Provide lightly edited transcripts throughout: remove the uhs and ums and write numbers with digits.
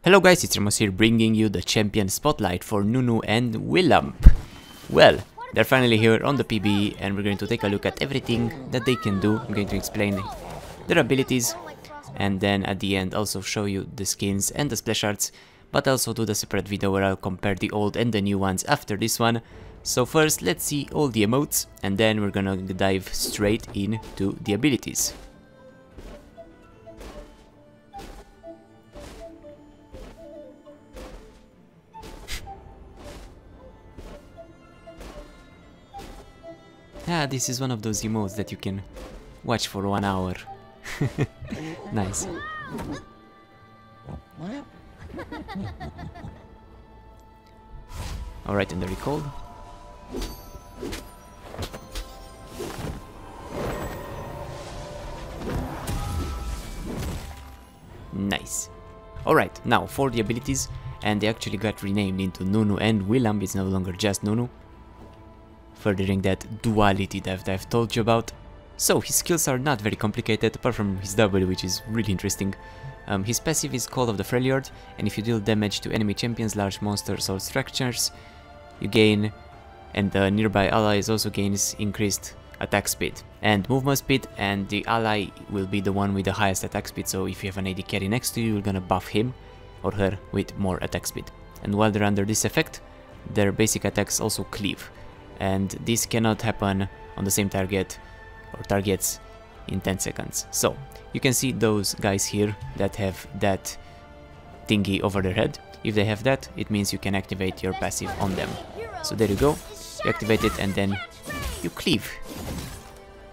Hello guys, it's Ramos here bringing you the champion spotlight for NUNU and WILLUMP. Well, they're finally here on the PBE and we're going to take a look at everything that they can do. I'm going to explain their abilities and then at the end also show you the skins and the splash arts, but also do the separate video where I'll compare the old and the new ones after this one. So first let's see all the emotes and then we're gonna dive straight into the abilities. Ah, this is one of those emotes that you can watch for 1 hour. Nice. Alright, and the recall. Nice. Alright, now for the abilities, and they actually got renamed into NUNU and WILLUMP. It's no longer just NUNU, furthering that duality that I've told you about. So his skills are not very complicated apart from his W, which is really interesting. His passive is Call of the Freljord, and if you deal damage to enemy champions, large monsters or structures, you gain, and the nearby allies also gains increased attack speed and movement speed, and the ally will be the one with the highest attack speed, so if you have an AD carry next to you, you're gonna buff him or her with more attack speed. And while they're under this effect, their basic attacks also cleave, and this cannot happen on the same target or targets in 10 seconds. So you can see those guys here that have that thingy over their head. If they have that, it means you can activate your passive on them. So there you go, you activate it and then you cleave.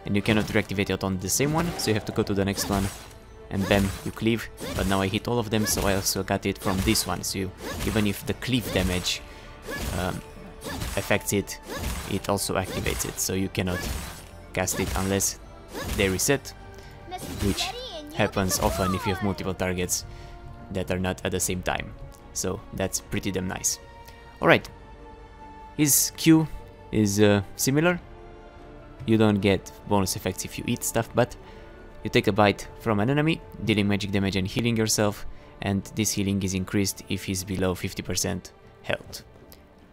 And you cannot reactivate it on the same one, so you have to go to the next one and bam, you cleave. But now I hit all of them, so I also got it from this one, so even if the cleave damage affects it, it also activates it, so you cannot cast it unless they reset, which happens often if you have multiple targets that are not at the same time, so that's pretty damn nice. Alright, his Q is similar. You don't get bonus effects if you eat stuff, but you take a bite from an enemy, dealing magic damage and healing yourself, and this healing is increased if he's below 50% health.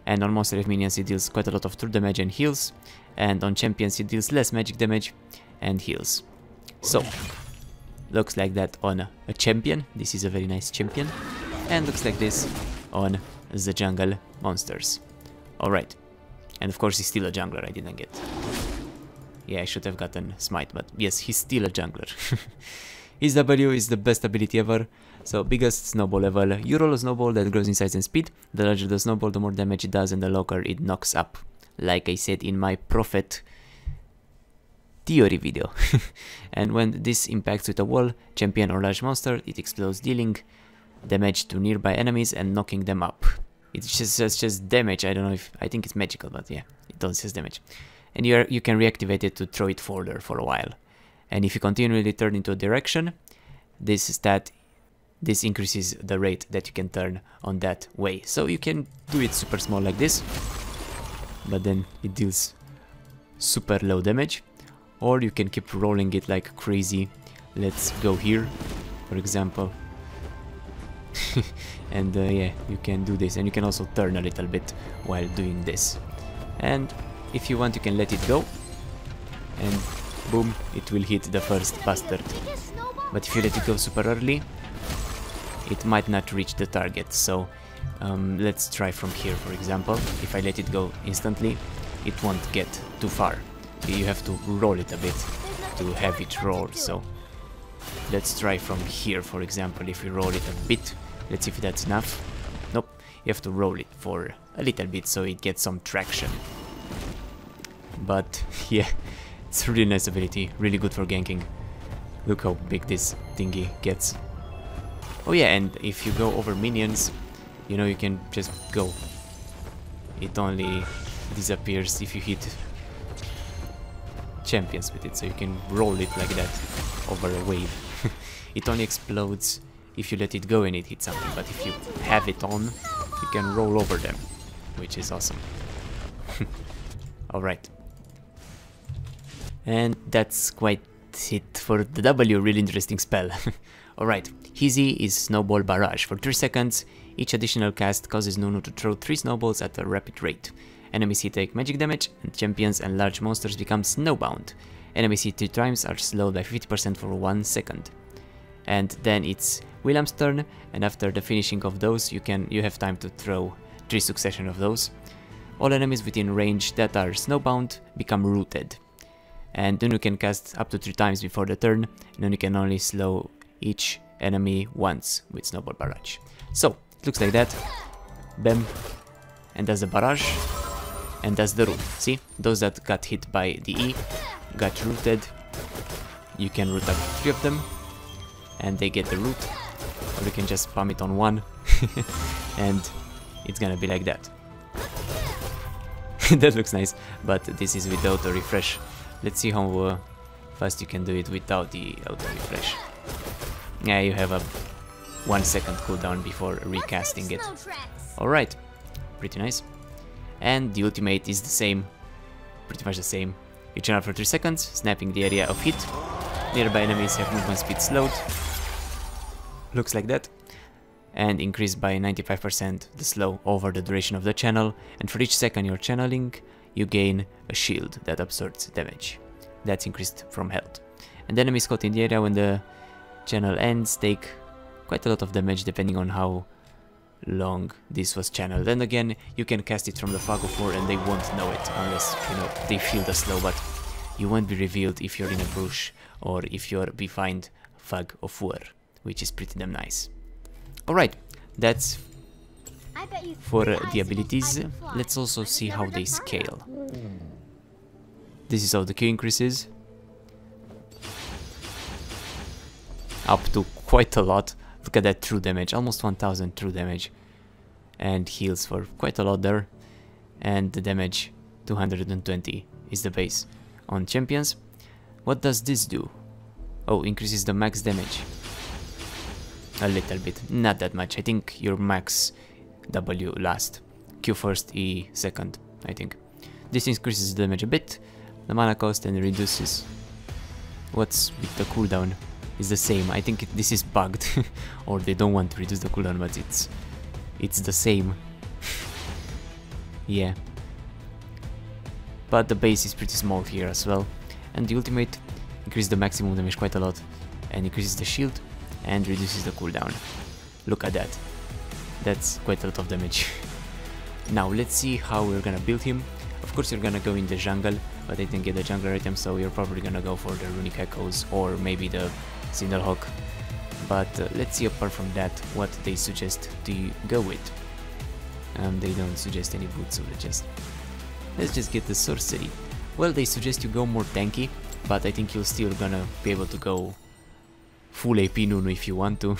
And on monster minions it deals quite a lot of true damage and heals, and on champions it deals less magic damage and heals. So, looks like that on a champion. This is a very nice champion, and looks like this on the jungle monsters. Alright, and of course he's still a jungler, I didn't get. Yeah, I should have gotten smite, but yes, he's still a jungler. His W is the best ability ever. So, biggest snowball level. You roll a snowball that grows in size and speed. The larger the snowball, the more damage it does and the longer it knocks up. Like I said in my Prophet theory video. And when this impacts with a wall, champion or large monster, it explodes, dealing damage to nearby enemies and knocking them up. It's just damage. I don't know if... I think it's magical, but yeah, it does just damage. And you can reactivate it to throw it further for a while. And if you continually turn into a direction, this increases the rate that you can turn on that way. So you can do it super small like this, but then it deals super low damage. Or you can keep rolling it like crazy. Let's go here, for example. And yeah, you can do this. And you can also turn a little bit while doing this. And if you want, you can let it go. And boom, it will hit the first bastard. But if you let it go super early, it might not reach the target. So let's try from here, for example. If I let it go instantly, it won't get too far. You have to roll it a bit to have it roll. So let's try from here, for example. If we roll it a bit, let's see if that's enough. Nope, you have to roll it for a little bit so it gets some traction. But yeah, it's a really nice ability, really good for ganking. Look how big this thingy gets. Oh yeah, and if you go over minions, you know, you can just go. It only disappears if you hit champions with it, so you can roll it like that over a wave. It only explodes if you let it go and it hits something, but if you have it on, you can roll over them, which is awesome. Alright. And that's quite it for the W, really interesting spell. Alright, His E is Snowball Barrage. For 3 seconds, each additional cast causes Nunu to throw 3 snowballs at a rapid rate. Enemies hit take magic damage, and champions and large monsters become snowbound. Enemies hit 3 times are slowed by 50% for 1 second. And then it's Willump's turn, and after the finishing of those, you have time to throw 3 succession of those. All enemies within range that are snowbound become rooted. And Nunu can cast up to 3 times before the turn, and Nunu can only slow each enemy once with Snowball Barrage. So, it looks like that. Bam. And that's the barrage. And that's the root. See? Those that got hit by the E got rooted. You can root up 3 of them, and they get the root. Or you can just spam it on 1, and it's gonna be like that. That looks nice, but this is without a refresh. Let's see how fast you can do it without the auto refresh. Yeah, you have a 1 second cooldown before recasting it. Alright, pretty nice. And the ultimate is the same, pretty much the same. You channel for 3 seconds, snapping the area of hit. Nearby enemies have movement speed slowed. Looks like that. And increased by 95% the slow over the duration of the channel, and for each second you're channeling, you gain a shield that absorbs damage. That's increased from health. And enemies caught in the area when the channel ends take quite a lot of damage depending on how long this was channeled. And again, you can cast it from the Fog of War and they won't know it unless, you know, they feel the slow, but you won't be revealed if you're in a bush or if you're behind Fog of War, which is pretty damn nice. Alright, that's for the abilities. Let's also see how they scale. This is how the Q increases. Up to quite a lot. Look at that true damage, almost 1000 true damage. And heals for quite a lot there. And the damage, 220 is the base on champions. What does this do? Oh, increases the max damage. A little bit, not that much. I think your max W last. Q first, E second, I think. This increases the damage a bit, the mana cost, and reduces. What's with the cooldown? Is the same. I think this is bugged, or they don't want to reduce the cooldown, but it's the same. Yeah. But the base is pretty small here as well. And the ultimate increases the maximum damage quite a lot, and increases the shield, and reduces the cooldown. Look at that. That's quite a lot of damage. Now let's see how we're gonna build him. Of course you're gonna go in the jungle, but I didn't get the jungler item, so you're probably gonna go for the runic echoes or maybe the Cinderhawk. But let's see apart from that what they suggest to go with. They don't suggest any boots, so let's just get the sorcery. Well, they suggest you go more tanky, but I think you're still gonna be able to go full AP Nunu if you want to.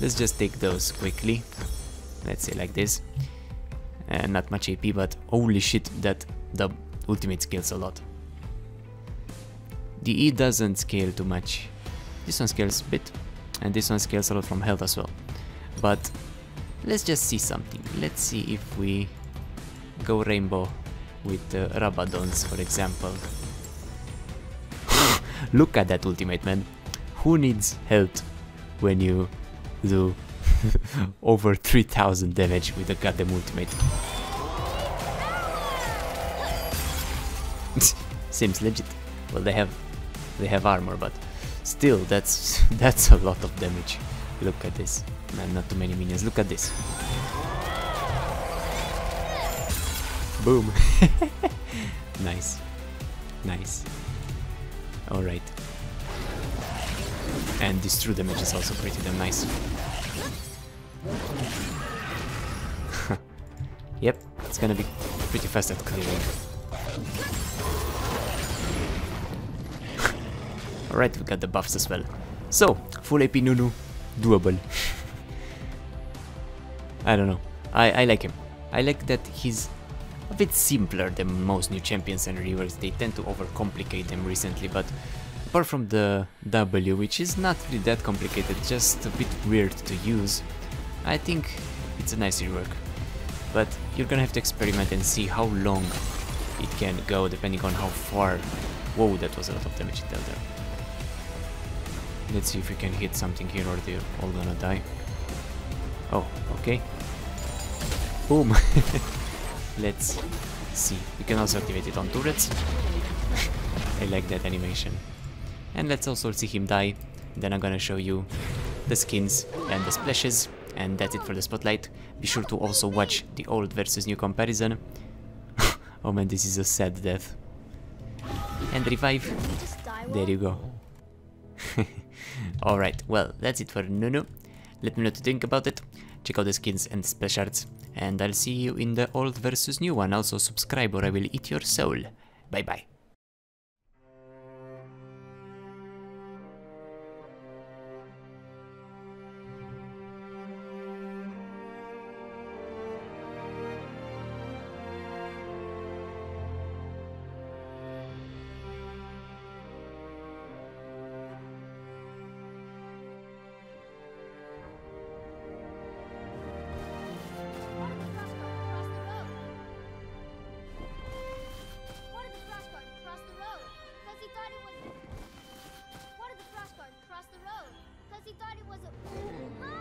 Let's just take those quickly. Let's say like this. Not much AP, but holy shit, that the ultimate scales a lot. The E doesn't scale too much. This one scales a bit, and this one scales a lot from health as well. But let's just see something. Let's see if we go rainbow with Rabadons, for example. Look at that ultimate, man. Who needs health when you do over 3000 damage with a goddamn ultimate? Seems legit. Well, they have armor, but still, that's a lot of damage. Look at this. Man, not too many minions. Look at this. Boom. Nice. Nice. Alright. And this true damage is also pretty damn nice. Yep, it's gonna be pretty fast at clearing. Alright, we got the buffs as well. So, full AP Nunu, doable. I don't know, I like him. I like that he's a bit simpler than most new champions and reworks. They tend to overcomplicate them recently, but apart from the W, which is not really that complicated, just a bit weird to use, I think it's a nice rework. But you're gonna have to experiment and see how long it can go depending on how far. Whoa, that was a lot of damage there. Let's see if we can hit something here or they're all gonna die. Oh, okay. Boom! Let's see. We can also activate it on turrets. I like that animation. And let's also see him die. Then I'm gonna show you the skins and the splashes. And that's it for the spotlight. Be sure to also watch the old versus new comparison. Oh man, this is a sad death. And revive. There you go. Alright, well, that's it for Nunu. Let me know what you think about it. Check out the skins and splash arts. And I'll see you in the old versus new one. Also subscribe or I will eat your soul. Bye bye. He thought it was a... Oh,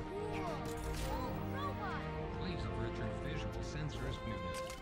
cool! Oh, robot! Please avert your visual sensors, NUNU.